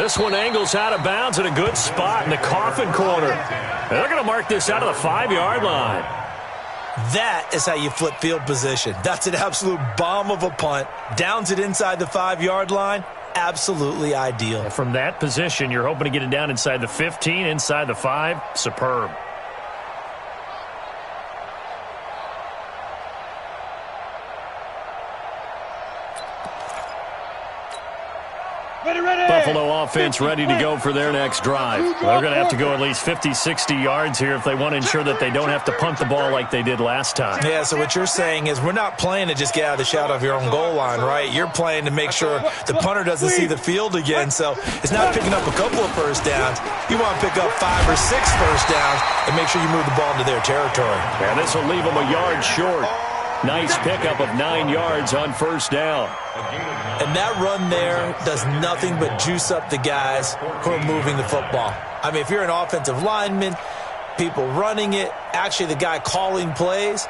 This one angles out of bounds at a good spot in the coffin corner. And they're going to mark this out of the 5-yard line. That is how you flip field position. That's an absolute bomb of a punt. Downs it inside the 5-yard line. Absolutely ideal. And from that position, you're hoping to get it down inside the 15, inside the 5. Superb. Buffalo offense ready to go for their next drive. They're going to have to go at least 50, 60 yards here if they want to ensure that they don't have to punt the ball like they did last time. Yeah, so what you're saying is we're not playing to just get out of the shadow of your own goal line, right? You're playing to make sure the punter doesn't see the field again. So it's not picking up a couple of first downs. You want to pick up 5 or 6 first downs and make sure you move the ball into their territory. And this will leave them a yard short. Nice pickup of 9 yards on first down. And that run there does nothing but juice up the guys who are moving the football. I mean, if you're an offensive lineman, people running it, actually the guy calling plays,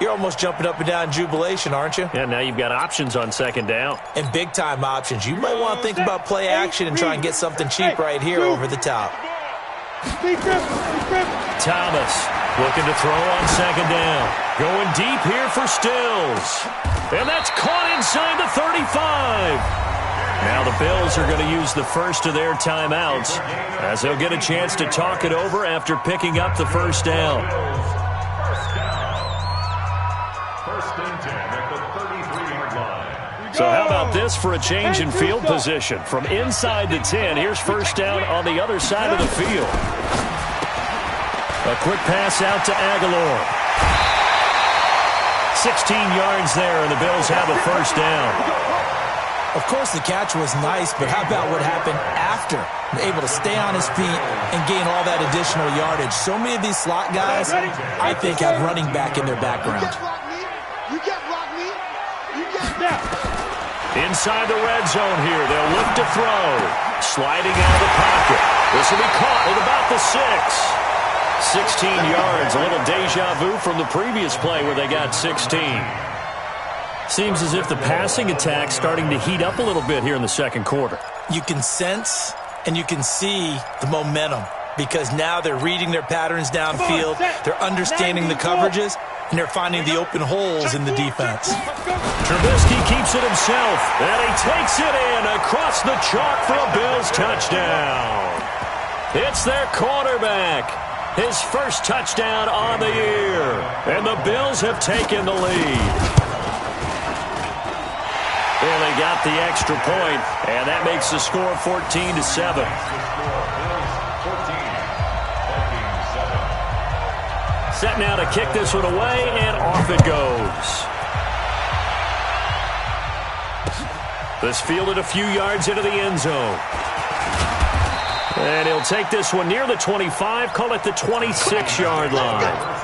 you're almost jumping up and down in jubilation, aren't you? Yeah, now you've got options on second down. And big-time options. You might want to think about play action and try and get something cheap right here over the top. Thomas looking to throw on second down. Going deep here for Stills. And that's caught inside the 35. Now the Bills are going to use the first of their timeouts as they'll get a chance to talk it over after picking up the first down. So how about this for a change in field position? From inside the 10, here's first down on the other side of the field. A quick pass out to Aguilar. 16 yards there, and the Bills have a first down. Of course, the catch was nice, but how about what happened after? Able to stay on his feet and gain all that additional yardage. So many of these slot guys, I think, have running back in their background. Inside the red zone here, they'll look to throw. Sliding out of the pocket. This will be caught at about the 6. 16 yards, a little deja vu from the previous play where they got 16. Seems as if the passing attack's starting to heat up a little bit here in the second quarter. You can sense and you can see the momentum because now they're reading their patterns downfield, they're understanding the coverages, and they're finding the open holes in the defense. Trubisky keeps it himself, and he takes it in across the chalk for a Bills touchdown. It's their quarterback. His first touchdown on the year. And the Bills have taken the lead. Well, they got the extra point, and that makes the score 14-7. Set now to kick this one away, and off it goes. This fielded a few yards into the end zone. And he'll take this one near the 25, call it the 26-yard line.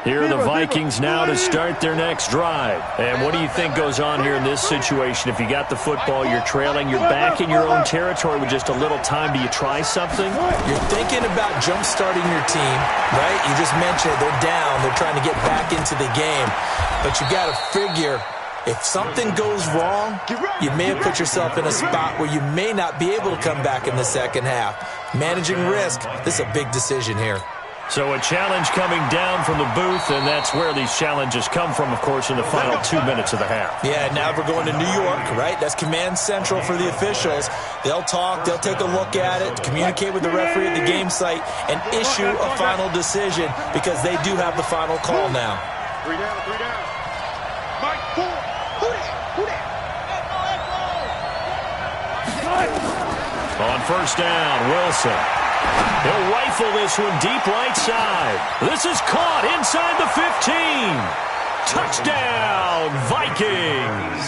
Here are the Vikings now to start their next drive. And what do you think goes on here in this situation? If you got the football, you're trailing, you're back in your own territory with just a little time. Do you try something? You're thinking about jump-starting your team, right? You just mentioned it. They're down. They're trying to get back into the game. But you got to figure if something goes wrong, you may have put yourself in a spot where you may not be able to come back in the second half. Managing risk, this is a big decision here. So a challenge coming down from the booth, and that's where these challenges come from, of course, in the final 2 minutes of the half. Yeah, now we're going to New York, right? That's command central for the officials. They'll talk, they'll take a look at it, communicate with the referee at the game site, and issue a final decision because they do have the final call now. 3 down, 3 down. Mike, 4. Who that? On first down, Wilson. He'll rifle this one deep right side. This is caught inside the 15. Touchdown, Vikings.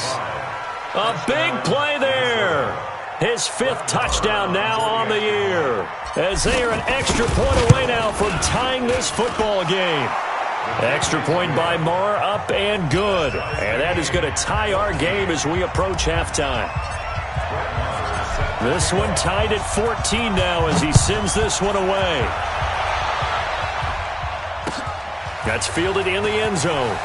A big play there. His 5th touchdown now on the year. As they are an extra point away now from tying this football game. Extra point by Marr, up and good. And that is going to tie our game as we approach halftime. This one tied at 14 now as he sends this one away. That's fielded in the end zone.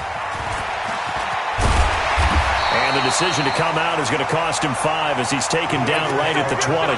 And the decision to come out is going to cost him 5 as he's taken down right at the 20.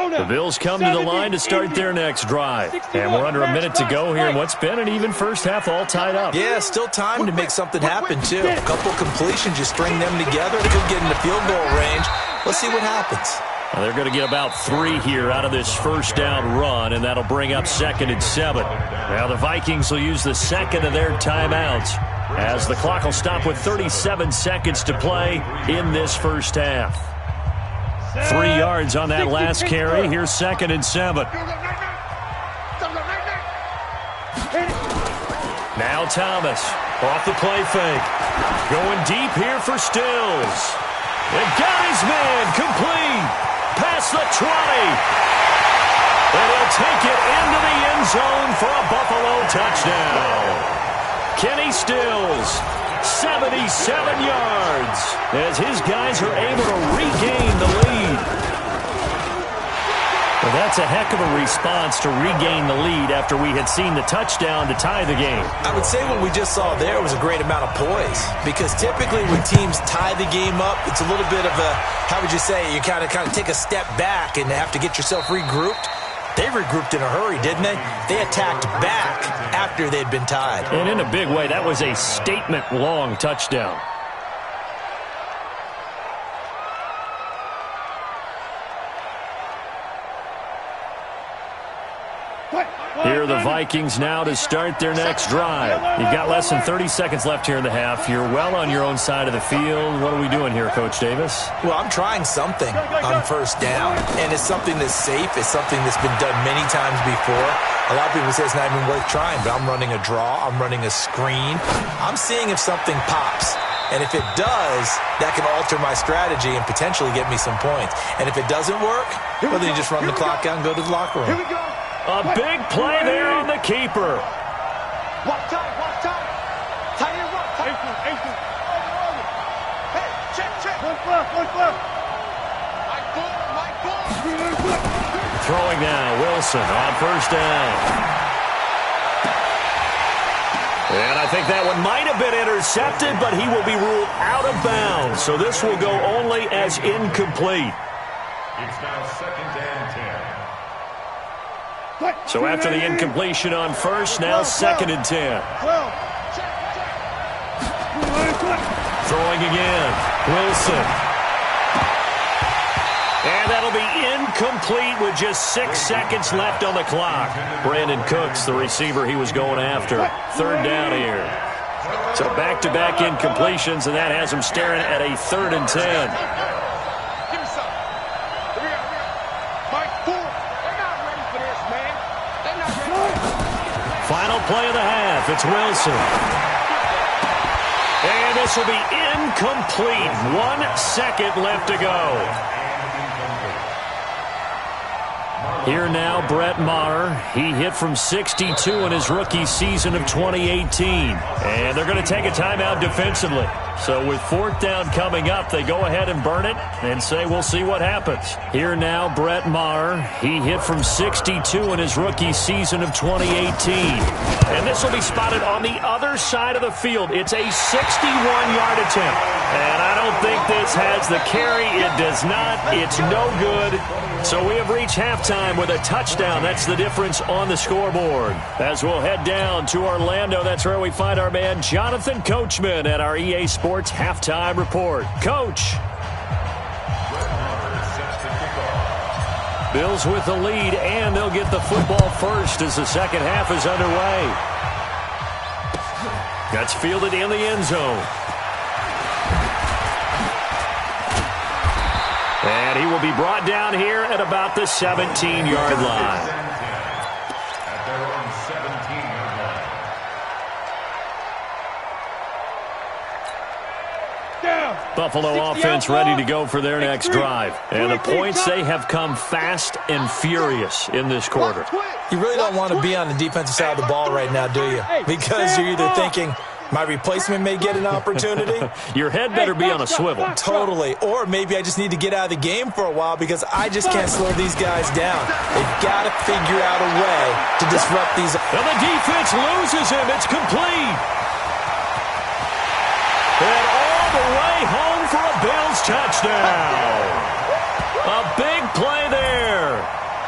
The Bills come to the line to start their next drive. And we're under a minute to go here in what's been an even first half, all tied up. Yeah, still time to make something happen, too. A couple completions, you string them together, they could get into field goal range. Let's see what happens. Well, they're going to get about 3 here out of this first down run, and that'll bring up 2nd and 7. Now the Vikings will use the second of their timeouts as the clock will stop with 37 seconds to play in this first half. 3 yards on that last carry. Here's 2nd and 7. Now Thomas off the play fake. Going deep here for Stills. And got his man complete. Past the 20. And he'll take it into the end zone for a Buffalo touchdown. Kenny Stills, 77 yards, as his guys are able to regain the lead. Well, that's a heck of a response to regain the lead after we had seen the touchdown to tie the game. I would say what we just saw there was a great amount of poise, because typically when teams tie the game up, it's a little bit of a, how would you say, you kind of take a step back and have to get yourself regrouped. They regrouped in a hurry, didn't they? They attacked back after they'd been tied. And in a big way, that was a statement-long touchdown. Here are the Vikings now to start their next drive. You've got less than 30 seconds left here in the half. You're well on your own side of the field. What are we doing here, Coach Davis? Well, I'm trying something on first down, and it's something that's safe. It's something that's been done many times before. A lot of people say it's not even worth trying, but I'm running a draw. I'm running a screen. I'm seeing if something pops. And if it does, that can alter my strategy and potentially get me some points. And if it doesn't work, well, then you just run the clock out and go to the locker room. Here we go. A big play there on the keeper. Watch time, watch time. Tight end, watch time. Hey, check. One flip. My ball. Throwing now, Wilson on first down. And I think that one might have been intercepted, but he will be ruled out of bounds. So this will go only as incomplete. It's now 2nd and 10. So after the incompletion on first, now 2nd and 10. Throwing again, Wilson. And that'll be incomplete with just 6 seconds left on the clock. Brandon Cooks, the receiver he was going after. 3rd down here. So back-to-back incompletions, and that has him staring at a 3rd and 10. Final play of the half, it's Wilson. And this will be incomplete. 1 second left to go. Here now, Brett Maher. He hit from 62 in his rookie season of 2018. And they're going to take a timeout defensively. So with 4th down coming up, they go ahead and burn it and say we'll see what happens. Here now, Brett Maher. He hit from 62 in his rookie season of 2018. And this will be spotted on the other side of the field. It's a 61-yard attempt. And I don't think this has the carry. It does not. It's no good. So we have reached halftime with a touchdown. That's the difference on the scoreboard. As we'll head down to Orlando, that's where we find our man Jonathan Coachman at our EA Sports Halftime Report. Coach. Bills with the lead, and they'll get the football first as the second half is underway. That's fielded in the end zone. And he will be brought down here at about the 17-yard line. At their own 17-yard line. Buffalo offense ready to go for their next drive. And the points, they have come fast and furious in this quarter. You really don't want to be on the defensive side of the ball right now, do you? Because you're either thinking, my replacement may get an opportunity. Your head better be on a swivel. Totally. Or maybe I just need to get out of the game for a while because I just can't slow these guys down. They've got to figure out a way to disrupt these. And the defense loses him. It's complete. And all the way home for a Bills touchdown. A big play there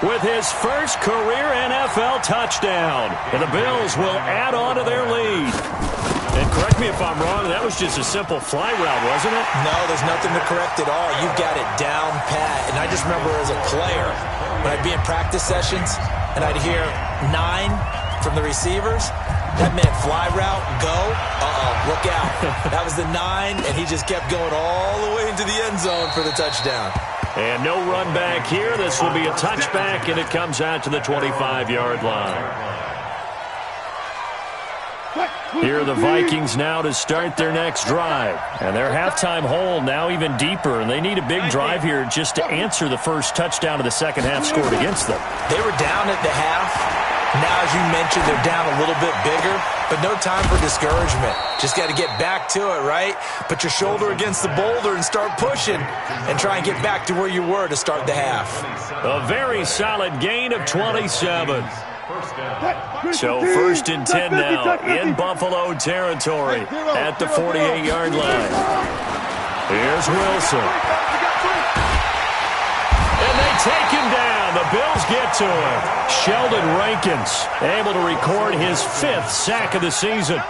with his first career NFL touchdown. And the Bills will add on to their lead. And correct me if I'm wrong, that was just a simple fly route, wasn't it? No, there's nothing to correct at all. You've got it down pat. And I just remember as a player, when I'd be in practice sessions, and I'd hear 9 from the receivers, that meant fly route, go, look out. That was the 9, and he just kept going all the way into the end zone for the touchdown. And no run back here. This will be a touchback, and it comes out to the 25-yard line. Here are the Vikings now to start their next drive. And their halftime hole now even deeper, and they need a big drive here just to answer the first touchdown of the second half scored against them. They were down at the half. Now, as you mentioned, they're down a little bit bigger, but no time for discouragement. Just got to get back to it, right? Put your shoulder against the boulder and start pushing and try and get back to where you were to start the half. A very solid gain of 27. So 1st and 10 now in Buffalo territory at the 48-yard line. Here's Wilson. And they take him down. The Bills get to him. Sheldon Rankins able to record his 5th sack of the season.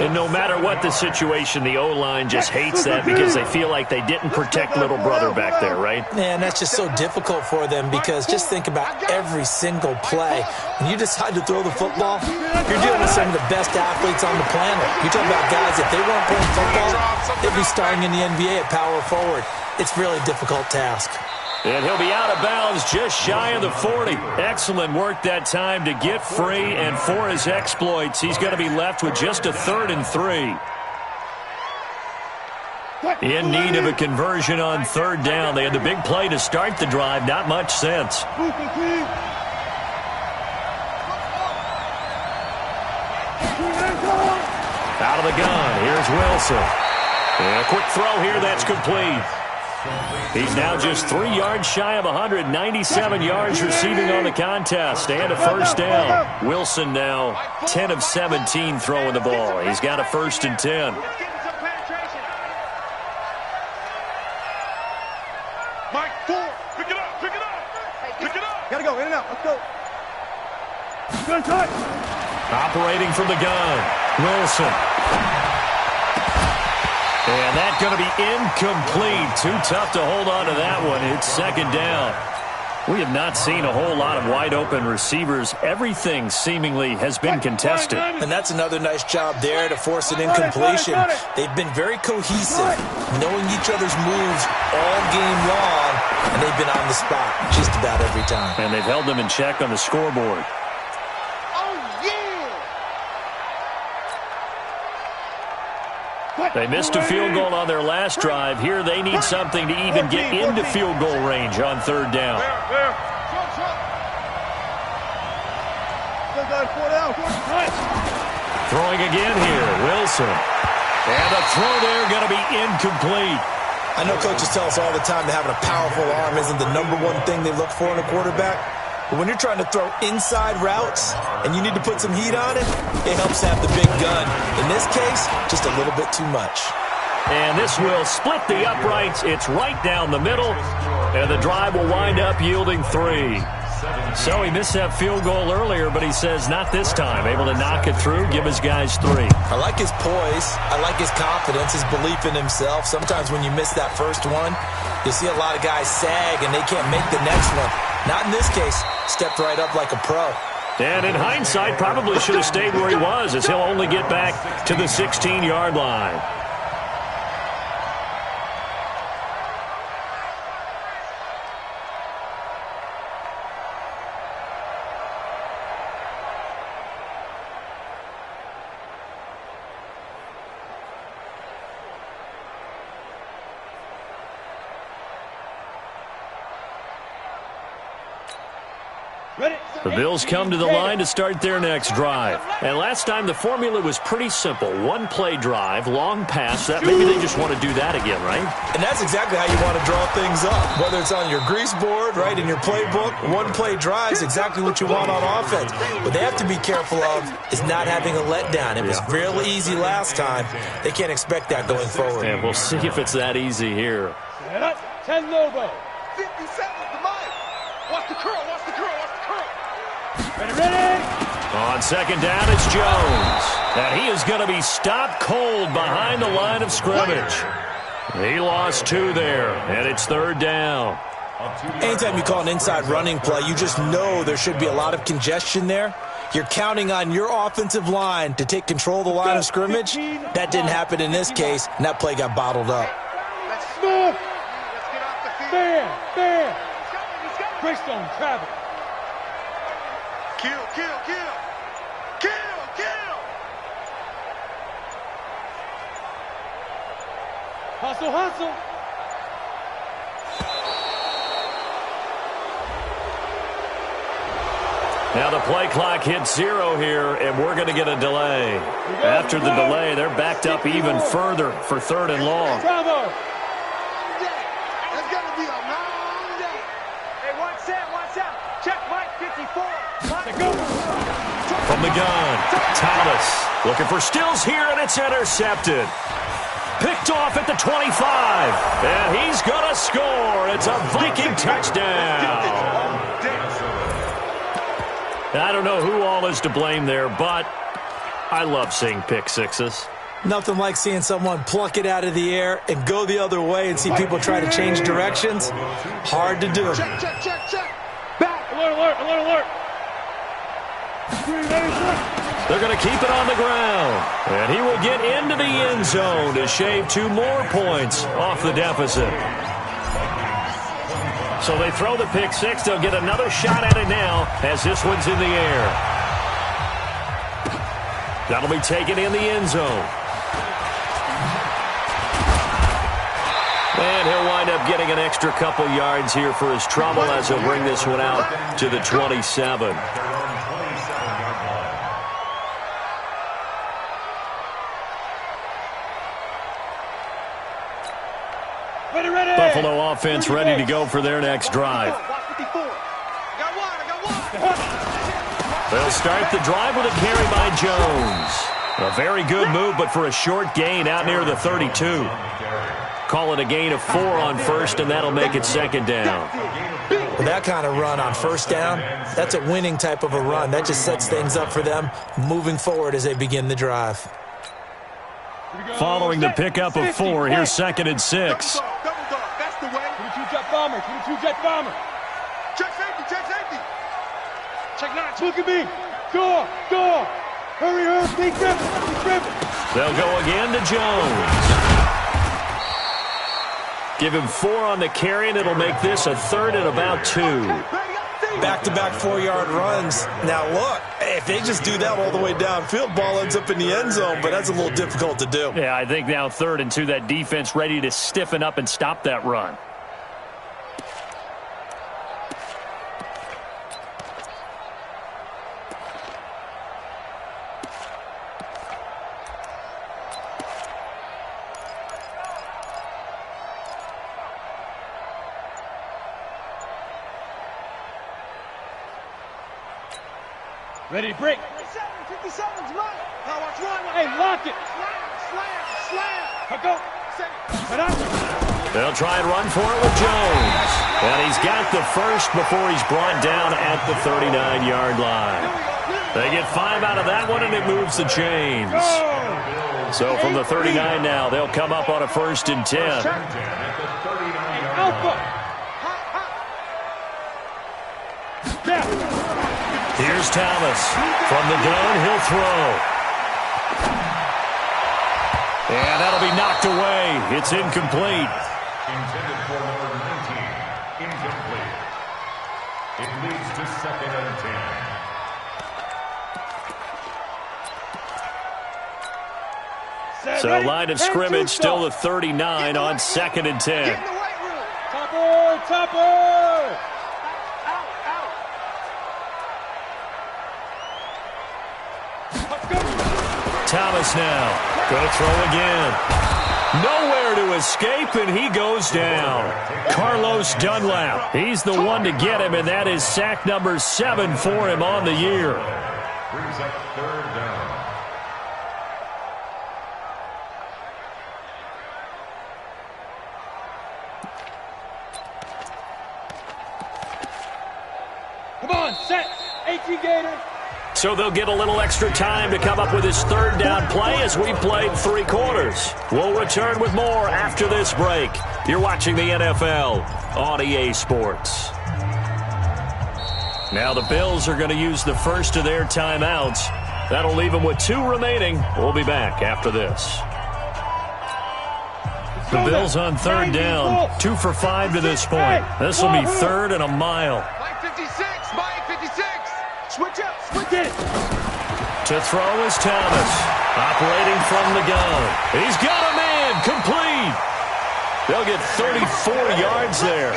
And no matter what the situation, the O-line just hates that because they feel like they didn't protect little brother back there, right? Man, that's just so difficult for them because just think about every single play. When you decide to throw the football, you're dealing with some of the best athletes on the planet. You talk about guys, if they weren't playing football, they'd be starting in the NBA at power forward. It's a really difficult task. And he'll be out of bounds just shy of the 40. Excellent work that time to get free, and for his exploits, he's going to be left with just a 3rd and 3. In need of a conversion on 3rd down. They had the big play to start the drive. Not much sense. Out of the gun. Here's Wilson. And a quick throw here. That's complete. He's now just 3 yards shy of 197 yards receiving on the contest and a 1st down. Wilson now 10 of 17 throwing the ball. He's got a 1st and 10. Mike, 4. Pick it up, pick it up. Pick it up. Gotta go, in and out. Let's go. Gun tight. Operating from the gun. Wilson. And that's going to be incomplete. Too tough to hold on to that one. It's 2nd down. We have not seen a whole lot of wide-open receivers. Everything seemingly has been contested. And that's another nice job there to force an incompletion. They've been very cohesive, knowing each other's moves all game long, and they've been on the spot just about every time. And they've held them in check on the scoreboard. They missed a field goal on their last drive. Here they need something to even get into field goal range on 3rd down. Throwing again here, Wilson. And a throw there going to be incomplete. I know coaches tell us all the time that having a powerful arm isn't the #1 thing they look for in a quarterback. But when you're trying to throw inside routes and you need to put some heat on it, it helps have the big gun. In this case, just a little bit too much. And this will split the uprights. It's right down the middle. And the drive will wind up yielding 3. So he missed that field goal earlier, but he says not this time. Able to knock it through, give his guys 3. I like his poise. I like his confidence, his belief in himself. Sometimes when you miss that first one, you see a lot of guys sag and they can't make the next one. Not in this case. Stepped right up like a pro. And in hindsight, probably should have stayed where he was, as he'll only get back to the 16-yard line. The Bills come to the line to start their next drive. And last time the formula was pretty simple. One play drive, long pass. That maybe they just want to do that again, right? And that's exactly how you want to draw things up. Whether it's on your grease board, right, in your playbook, one play drive is exactly what you want on offense. What they have to be careful of is not having a letdown. It was real easy last time. They can't expect that going forward. And we'll see if it's that easy here. 10 logo. 50 seconds to mine. Watch the curl, watch the curl, watch the curl. Ready. On second down, it's Jones. And he is going to be stopped cold behind the line of scrimmage. He lost 2 there, and it's third down. Anytime you call an inside running play, you just know there should be a lot of congestion there. You're counting on your offensive line to take control of the line of scrimmage. That didn't happen in this case, and that play got bottled up. Let's get off the field. Fair. Greystone, travel. Kill. Hustle. Now the play clock hits 0 here, and we're going to get a delay. After the delay, they're backed up even further for 3rd and long. Bravo. That's going to be a long day. Hey, watch out. Check Mike 54. From the gun, Thomas looking for Stills here, and it's intercepted. Picked off at the 25, and he's going to score. It's a Viking touchdown. I don't know who all is to blame there, but I love seeing pick sixes. Nothing like seeing someone pluck it out of the air and go the other way and see people try to change directions. Hard to do. Check. Back. Alert. They're going to keep it on the ground, and he will get into the end zone to shave 2 more points off the deficit. So they throw the pick six. They'll get another shot at it now as this one's in the air. That'll be taken in the end zone. And he'll wind up getting an extra couple yards here for his trouble as he'll bring this one out to the 27. Buffalo offense ready to go for their next drive. They'll start the drive with a carry by Jones. A very good move, but for a short gain out near the 32. Call it a gain of 4 on first, and that'll make it 2nd down. With that kind of run on first down, that's a winning type of a run. That just sets things up for them moving forward as they begin the drive. Following the pickup of 4, here's 2nd and 6. Double dog. That's the way. 22 jet bomber. Check safety. Check 9. Look at me. Door. Hurry. Big grip. They'll go again to Jones. Give him 4 on the carry, and it'll make this a 3rd and about 2. Back-to-back 4-yard runs. Now, look, if they just do that all the way downfield, ball ends up in the end zone, but that's a little difficult to do. Yeah, I think now 3rd and 2, that defense ready to stiffen up and stop that run. Ready to break. 57's mine. Now watch one. Hey, lock it. Slam. Go. They'll try and run for it with Jones. And he's got the first before he's brought down at the 39-yard line. They get 5 out of that one, and it moves the chains. So from the 39 now, they'll come up on a 1st and 10. Alpha. Here's Thomas. From the gun, he'll throw. And that'll be knocked away. It's incomplete. Intended for number 19. Incomplete. It leads to 2nd and 10. So line of scrimmage still the 39 on 2nd and 10. Topper. Thomas now. Going to throw again. Nowhere to escape, and he goes down. Carlos Dunlap. He's the one to get him, and that is sack number 7 for him on the year. Brings up third down. Come on, set. 18 Gator. So they'll get a little extra time to come up with his third down play as we've played 3 quarters. We'll return with more after this break. You're watching the NFL on EA Sports. Now the Bills are going to use the first of their timeouts. That'll leave them with 2 remaining. We'll be back after this. The Bills on third down, 2 for 5 to this point. This will be third and a mile. Mike 56, Mike 56. Switch up, switch it. To throw is Thomas, operating from the gun. He's got a man, complete. They'll get 34 yards there.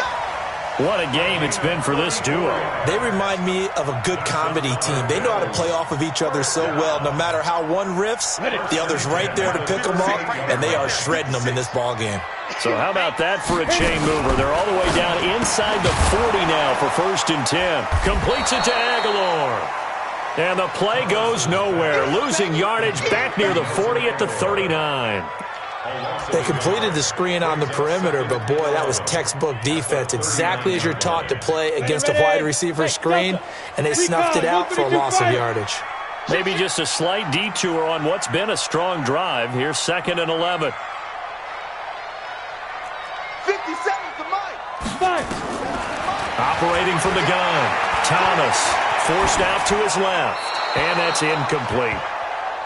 What a game it's been for this duo. They remind me of a good comedy team. They know how to play off of each other so well. No matter how one riffs, the other's right there to pick them up, and they are shredding them in this ball game. So how about that for a chain mover? They're all the way down inside the 40 now for 1st and 10. Completes it to Aguilar. And the play goes nowhere. Losing yardage back near the 40 at the 39. They completed the screen on the perimeter, but boy, that was textbook defense. Exactly as you're taught to play against a wide receiver screen, and they snuffed it out for a loss of yardage. Maybe just a slight detour on what's been a strong drive. Here's 2nd and 11. 57 to Mike. Operating from the gun. Thomas forced out to his left, and that's incomplete.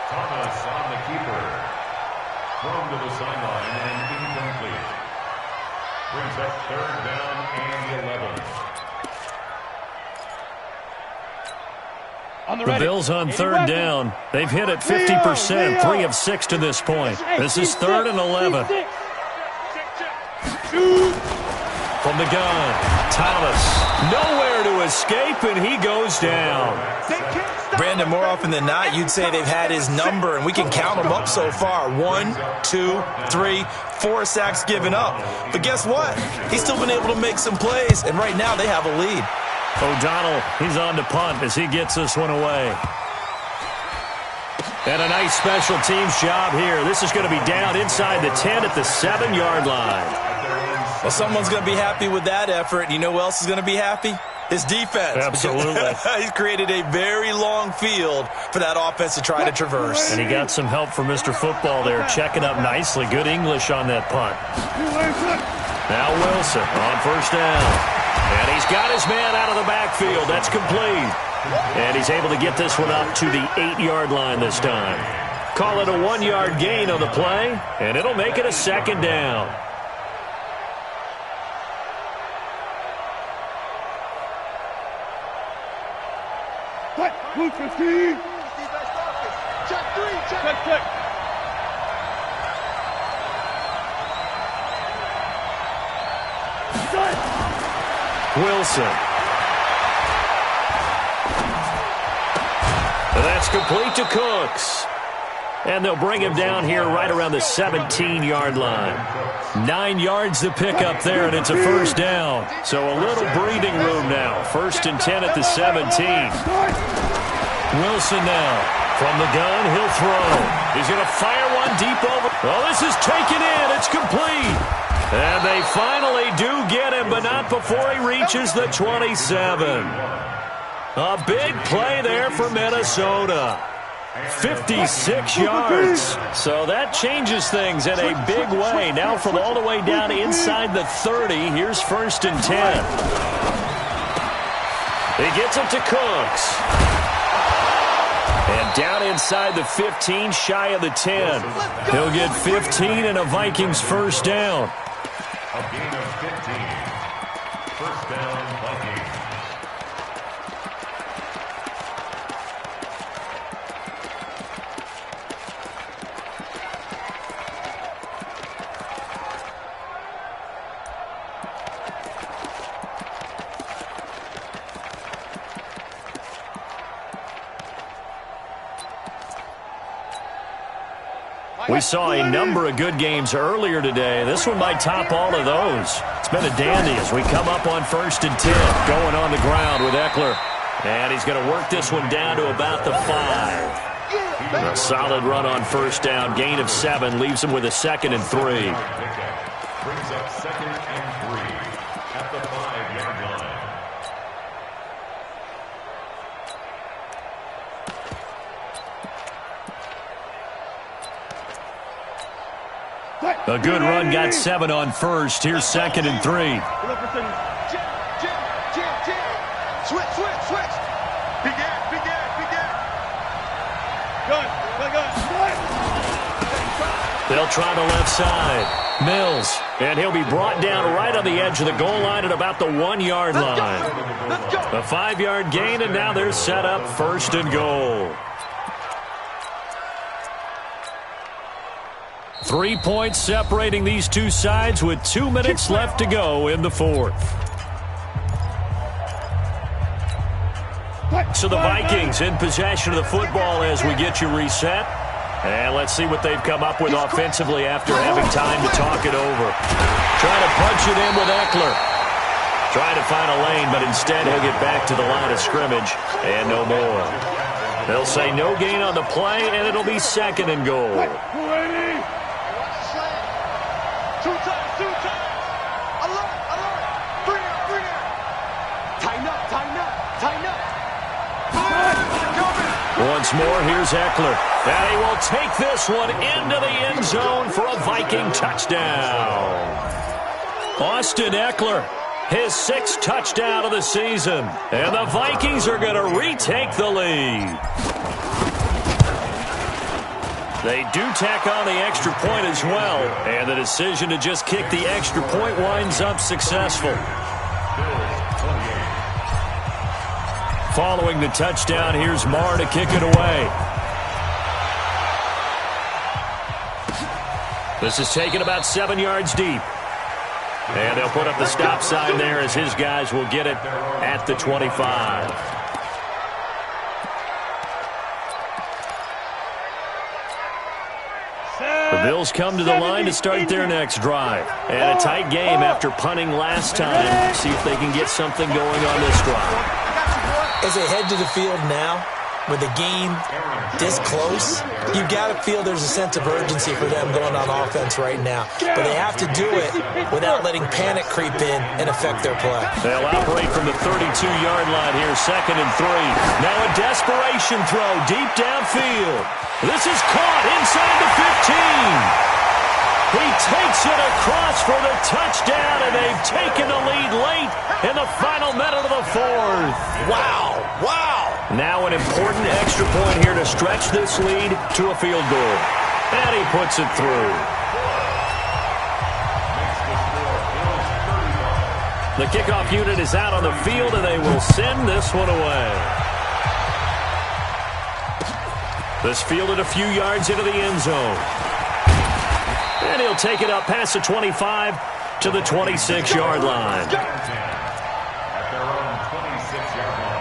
Thomas on the keeper. Thrown to the sideline and incomplete. Brings up third down and 11. The Bills on third down. They've hit it 50%, 3 of 6 to this point. This is 3rd and 11. From the gun, Thomas. Nowhere to escape, and he goes down. Brandon, more often than not, you'd say they've had his number, and we can count them up so far. 1, 2, 3, 4 sacks given up. But guess what? He's still been able to make some plays, and right now they have a lead. O'Donnell, he's on to punt as he gets this one away. And a nice special teams job here. This is going to be down inside the 10 at the 7-yard line. Well, someone's going to be happy with that effort, and you know who else is going to be happy? His defense. Absolutely. He's created a very long field for that offense to try to traverse. And he got some help from Mr. Football there, checking up nicely. Good English on that punt. Now Wilson on 1st down. And he's got his man out of the backfield. That's complete. And he's able to get this one up to the 8-yard line this time. Call it a 1-yard gain on the play, and it'll make it a 2nd down. Blue 15. Check 3, check. Check. Wilson. That's complete to Cooks. And they'll bring him down here right around the 17-yard line. 9 yards to pick up there, and it's a 1st down. So a little breathing room now. 1st and 10 at the 17. Wilson now. From the gun, he'll throw. He's going to fire one deep over. Oh, this is taken in. It's complete. And they finally do get him, but not before he reaches the 27. A big play there for Minnesota. 56 yards. So that changes things in a big way. Now from all the way down inside the 30, here's 1st and 10. He gets it to Cooks. And down inside the 15, shy of the 10. He'll get 15 and a Vikings 1st down. A gain of 15. 1st down, Vikings. We saw a number of good games earlier today. This one might top all of those. It's been a dandy as we come up on 1st and 10. Going on the ground with Eckler. And he's going to work this one down to about the 5. A solid run on 1st down. Gain of 7 leaves him with a 2nd and 3. Brings up 2nd and 3 at the 5-yard line. A good run, got 7 on 1st. Here's 2nd and 3. Switch. Begin. They'll try the left side. Mills, and he'll be brought down right on the edge of the goal line at about the 1-yard line. A 5-yard gain, and now they're set up 1st and goal. 3 points separating these two sides with 2 minutes left to go in the 4th. So the Vikings in possession of the football as we get you reset. And let's see what they've come up with offensively after having time to talk it over. Trying to punch it in with Eckler. Trying to find a lane, but instead he'll get back to the line of scrimmage and no more. They'll say no gain on the play, and it'll be 2nd and goal. Two times. Alert. Three down. Tighten up. Once more, here's Eckler. And he will take this one into the end zone for a Viking touchdown. Austin Eckler, his 6th touchdown of the season. And the Vikings are going to retake the lead. They do tack on the extra point as well. And the decision to just kick the extra point winds up successful. Following the touchdown, here's Marr to kick it away. This is taken about 7 yards deep. And they'll put up the stop sign there as his guys will get it at the 25. The Bills come to the line to start their next drive. And a tight game after punting last time. See if they can get something going on this drive. As they head to the field now, with the game this close, you've got to feel there's a sense of urgency for them going on offense right now. But they have to do it without letting panic creep in and affect their play. They'll operate from the 32-yard line here, 2nd and 3. Now a desperation throw deep downfield. This is caught inside the 15. He takes it across for the touchdown, and they've taken the lead late in the final minute of the 4th. Wow. Now an important extra point here to stretch this lead to a field goal. And he puts it through. The kickoff unit is out on the field, and they will send this one away. This fielded a few yards into the end zone. And he'll take it up past the 25 to the 26-yard line. At their own 26-yard line.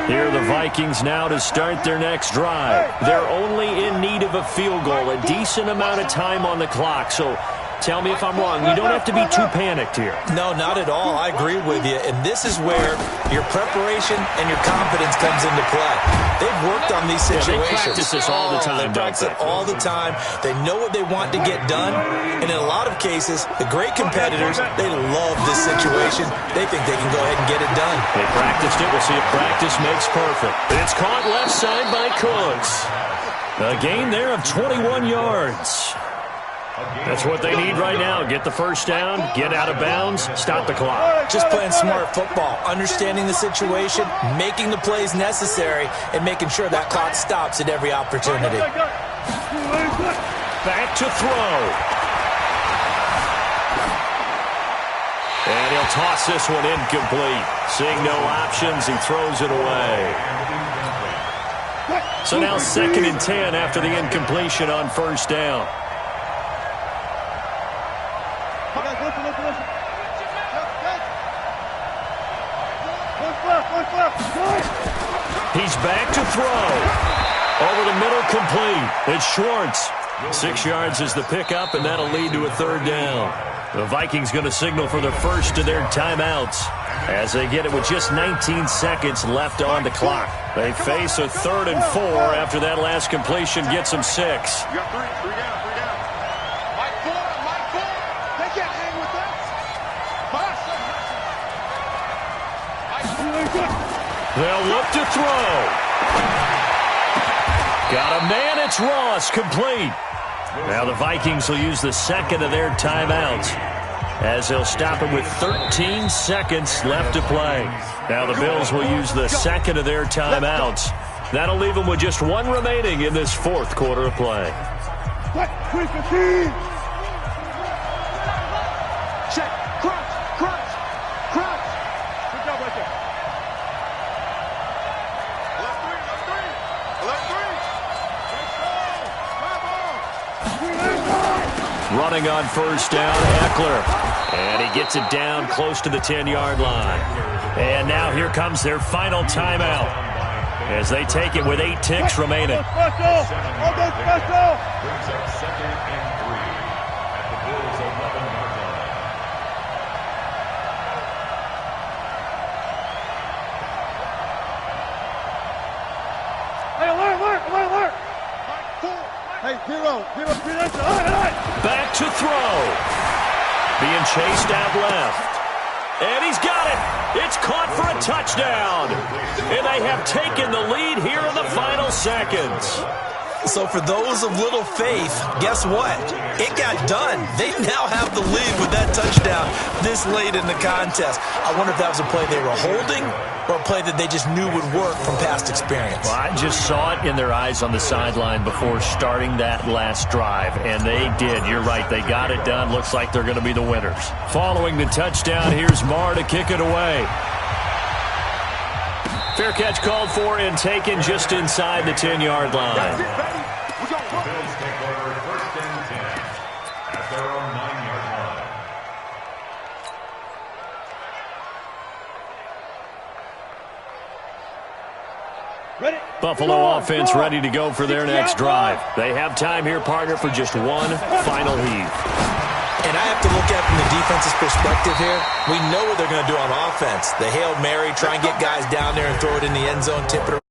Here are the Vikings now to start their next drive. They're only in need of a field goal, a decent amount of time on the clock. So tell me if I'm wrong. You don't have to be too panicked here. No, not at all. I agree with you. And this is where your preparation and your confidence comes into play. They've worked on these situations. They practice this all the time, They practice it all the time. They know what they want to get done. And in a lot of cases, the great competitors, they love this situation. They think they can go ahead and get it done. They practiced it. We'll see if practice makes perfect. It's caught left side by Cooks. A gain there of 21 yards. That's what they need right now. Get the first down, get out of bounds, stop the clock. Just playing smart football, understanding the situation, making the plays necessary, and making sure that clock stops at every opportunity. Back to throw. And he'll toss this one incomplete. Seeing no options, he throws it away. So now 2nd and 10 after the incompletion on 1st down. He's back to throw. Over the middle, complete. It's Schwartz. 6 yards is the pickup, and that'll lead to a third down. The Vikings going to signal for their first of their timeouts as they get it with just 19 seconds left on the clock. They face a 3rd and 4 after that last completion gets them 6. You got three down. Mike 4. They can't hang with us. They'll look to throw. Got a man, it's Ross, complete. Now the Vikings will use the second of their timeouts as they'll stop it with 13 seconds left to play. Now the Bills will use the second of their timeouts. That'll leave them with just one remaining in this fourth quarter of play. Check. Crunch. Good job right there. Left three. Running on first down, Eckler. And he gets it down close to the 10-yard line. And now here comes their final timeout as they take it with 8 ticks remaining. Special. Brings up 2nd and 3 at the Bills' 11-yard line. Hey, alert. Mike 4. Hey, zero, credential. Back to throw. Being chased out left. And he's got it. It's caught for a touchdown. And they have taken the lead here in the final seconds. So for those of little faith, guess what? It got done. They now have the lead with that touchdown this late in the contest. I wonder if that was a play they were holding or a play that they just knew would work from past experience. Well, I just saw it in their eyes on the sideline before starting that last drive, and they did. You're right. They got it done. Looks like they're going to be the winners. Following the touchdown, here's Marr to kick it away. Fair catch called for and taken just inside the 10-yard line. The Bills take over 1st and 10 at their own 9-yard line. Ready? Buffalo offense ready to go for their next drive. They have time here, partner, for just one final heave. And I have to look at it from the defense's perspective here. We know what they're going to do on offense. The Hail Mary, try and get guys down there and throw it in the end zone, tip it around.